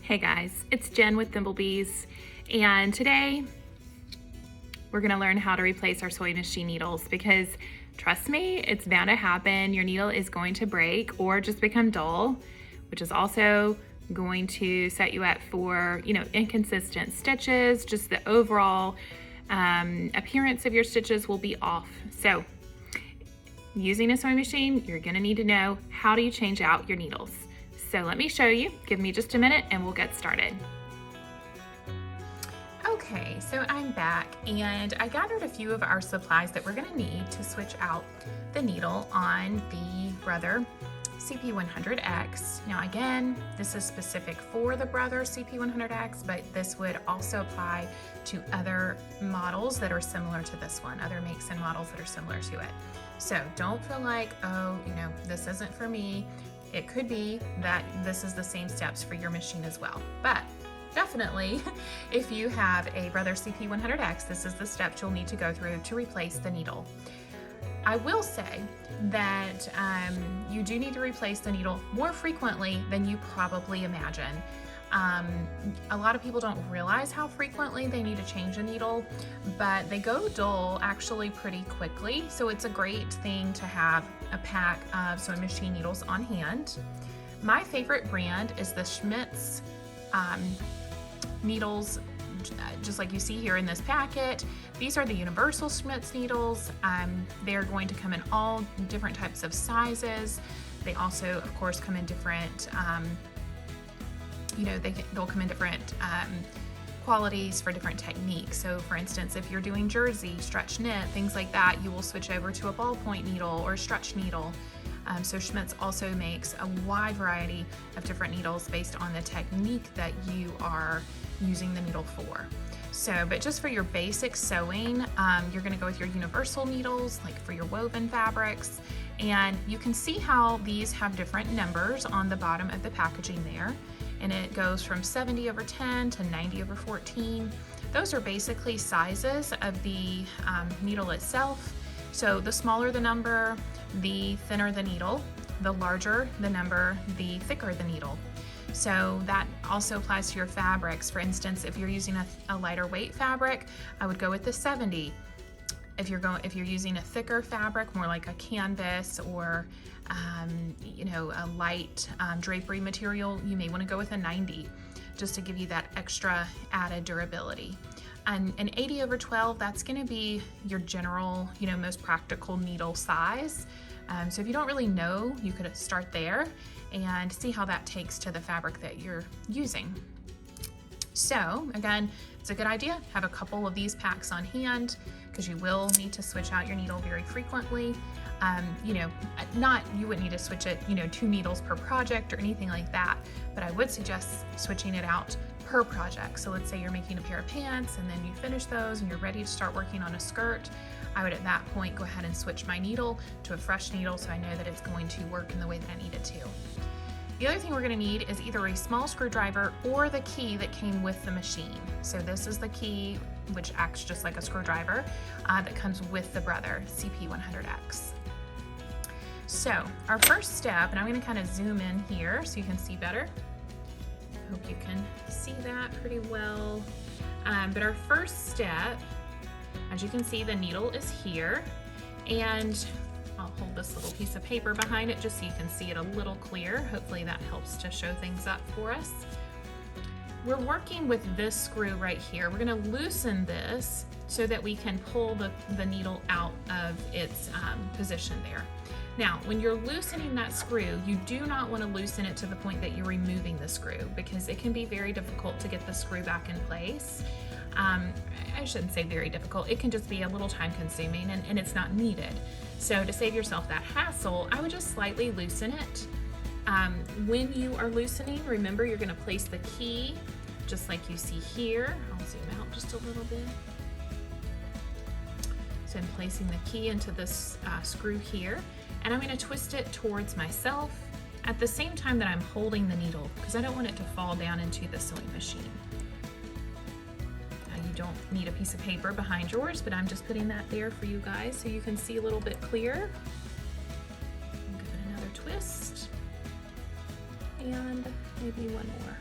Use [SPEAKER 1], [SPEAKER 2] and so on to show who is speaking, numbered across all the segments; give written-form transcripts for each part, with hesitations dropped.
[SPEAKER 1] Hey guys, it's Jen with Thimblebees, and today we're gonna learn how to replace our sewing machine needles because trust me, it's bound to happen. Your needle is going to break or just become dull, which is also going to set you up for, inconsistent stitches. Just the overall appearance of your stitches will be off. So using a sewing machine, you're gonna need to know how do you change out your needles. So let me show you. Give me just a minute and we'll get started. Okay, so I'm back and I gathered a few of our supplies that we're gonna need to switch out the needle on the Brother CP100X. Now again, this is specific for the Brother CP100X, but this would also apply to other models that are similar to this one, other makes and models that are similar to it. So don't feel like, oh, this isn't for me. It could be that this is the same steps for your machine as well. But definitely, if you have a Brother CP100X, this is the steps you'll need to go through to replace the needle. I will say that you do need to replace the needle more frequently than you probably imagine. A lot of people don't realize how frequently they need to change a needle, but they go dull actually pretty quickly. So it's a great thing to have a pack of sewing machine needles on hand. My favorite brand is the Schmidt's needles, just like you see here in this packet. These are the universal Schmidt's needles. They're going to come in all different types of sizes. They also, of course, come in different they'll come in different qualities for different techniques. So for instance, if you're doing jersey, stretch knit, things like that, you will switch over to a ballpoint needle or a stretch needle. So Schmidt's also makes a wide variety of different needles based on the technique that you are using the needle for. So, but just for your basic sewing, you're gonna go with your universal needles, like for your woven fabrics. And you can see how these have different numbers on the bottom of the packaging there. And it goes from 70/10 to 90/14. Those are basically sizes of the needle itself. So the smaller the number, the thinner the needle. The larger the number, the thicker the needle. So that also applies to your fabrics. For instance, if you're using a lighter weight fabric, I would go with the 70. If you're using a thicker fabric, more like a canvas or a light drapery material, you may want to go with a 90, just to give you that extra added durability. And an 80/12, that's going to be your general, most practical needle size. So if you don't really know, you could start there and see how that takes to the fabric that you're using. So again, it's a good idea, have a couple of these packs on hand because you will need to switch out your needle very frequently. You wouldn't need to switch it, 2 needles per project or anything like that, but I would suggest switching it out per project. So let's say you're making a pair of pants and then you finish those and you're ready to start working on a skirt. I would at that point go ahead and switch my needle to a fresh needle so I know that it's going to work in the way that I need it to. The other thing we're going to need is either a small screwdriver or the key that came with the machine. So this is the key, which acts just like a screwdriver, that comes with the Brother CP100X. So our first step, and I'm going to kind of zoom in here so you can see better. I hope you can see that pretty well. But our first step, as you can see, the needle is here, and I'll hold this little piece of paper behind it just so you can see it a little clear. Hopefully that helps to show things up for us. We're working with this screw right here. We're going to loosen this so that we can pull the needle out of its position there. Now, when you're loosening that screw, you do not want to loosen it to the point that you're removing the screw because it can be very difficult to get the screw back in place. I shouldn't say very difficult, it can just be a little time consuming and it's not needed. So to save yourself that hassle, I would just slightly loosen it. When you are loosening, remember you're going to place the key just like you see here. I'll zoom out just a little bit. So I'm placing the key into this screw here, and I'm going to twist it towards myself at the same time that I'm holding the needle because I don't want it to fall down into the sewing machine. Now, you don't need a piece of paper behind yours, but I'm just putting that there for you guys so you can see a little bit clearer. Give it another twist. And maybe one more.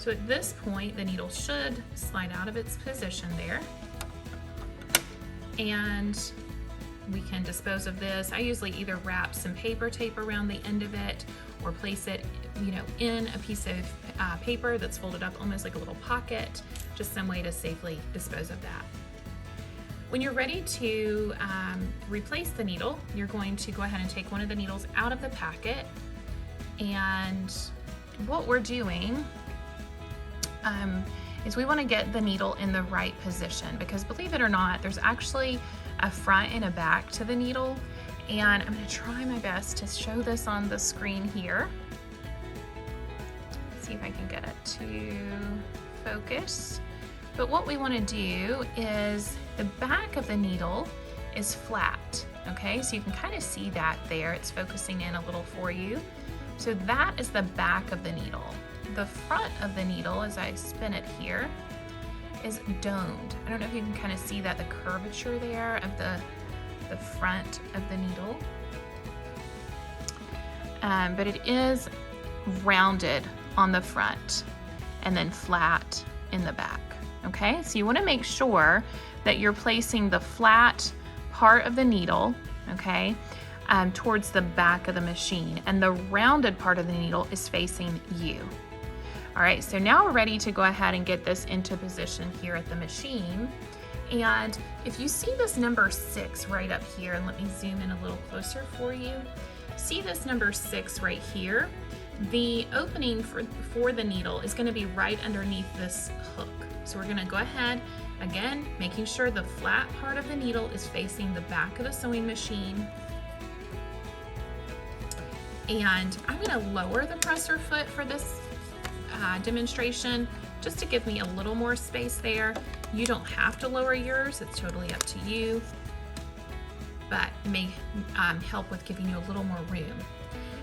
[SPEAKER 1] So at this point, the needle should slide out of its position there. And we can dispose of this. I usually either wrap some paper tape around the end of it or place it, in a piece of paper that's folded up almost like a little pocket, just some way to safely dispose of that. When you're ready to replace the needle, you're going to go ahead and take one of the needles out of the packet. And what we're doing is we want to get the needle in the right position, because believe it or not, there's actually a front and a back to the needle. And I'm going to try my best to show this on the screen here. Let's see if I can get it to focus. But what we want to do is the back of the needle is flat, okay? So you can kind of see that there. It's focusing in a little for you. So that is the back of the needle. The front of the needle, as I spin it here, is domed. I don't know if you can kind of see that, the curvature there of the front of the needle. But it is rounded on the front and then flat in the back. Okay, so you want to make sure that you're placing the flat part of the needle, okay, towards the back of the machine, and the rounded part of the needle is facing you. All right, so now we're ready to go ahead and get this into position here at the machine. And if you see this number 6 right up here, and let me zoom in a little closer for you, see this number 6 right here? The opening for the needle is going to be right underneath this hook. So we're going to go ahead, again, making sure the flat part of the needle is facing the back of the sewing machine. And I'm going to lower the presser foot for this demonstration, just to give me a little more space there. You don't have to lower yours, it's totally up to you, but it may help with giving you a little more room.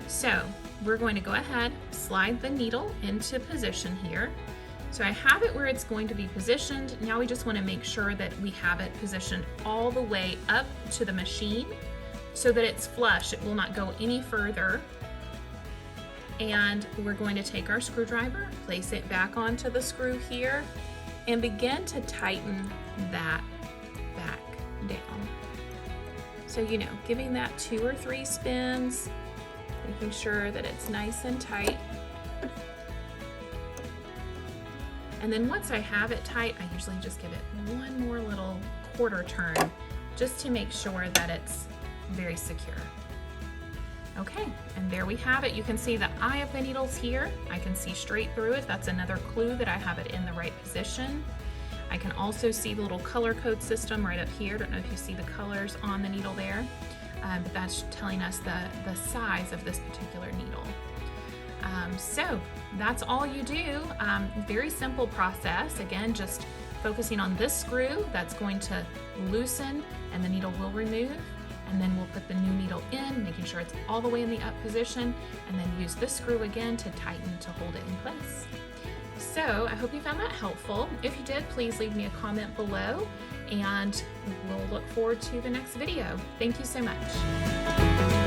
[SPEAKER 1] So we're going to go ahead, slide the needle into position here. So I have it where it's going to be positioned. Now we just want to make sure that we have it positioned all the way up to the machine so that it's flush. It will not go any further. And we're going to take our screwdriver, place it back onto the screw here, and begin to tighten that back down. So, giving that 2 or 3 spins, making sure that it's nice and tight. And then once I have it tight, I usually just give it one more little quarter turn just to make sure that it's very secure. Okay, and there we have it. You can see the eye of the needles here. I can see straight through it. That's another clue that I have it in the right position. I can also see the little color code system right up here. Don't know if you see the colors on the needle there, but that's telling us the size of this particular needle. So that's all you do. Very simple process. Again, just focusing on this screw that's going to loosen and the needle will remove. And then we'll put the new needle in, making sure it's all the way in the up position, and then use this screw again to tighten to hold it in place. So I hope you found that helpful. If you did, please leave me a comment below, and we'll look forward to the next video. Thank you so much.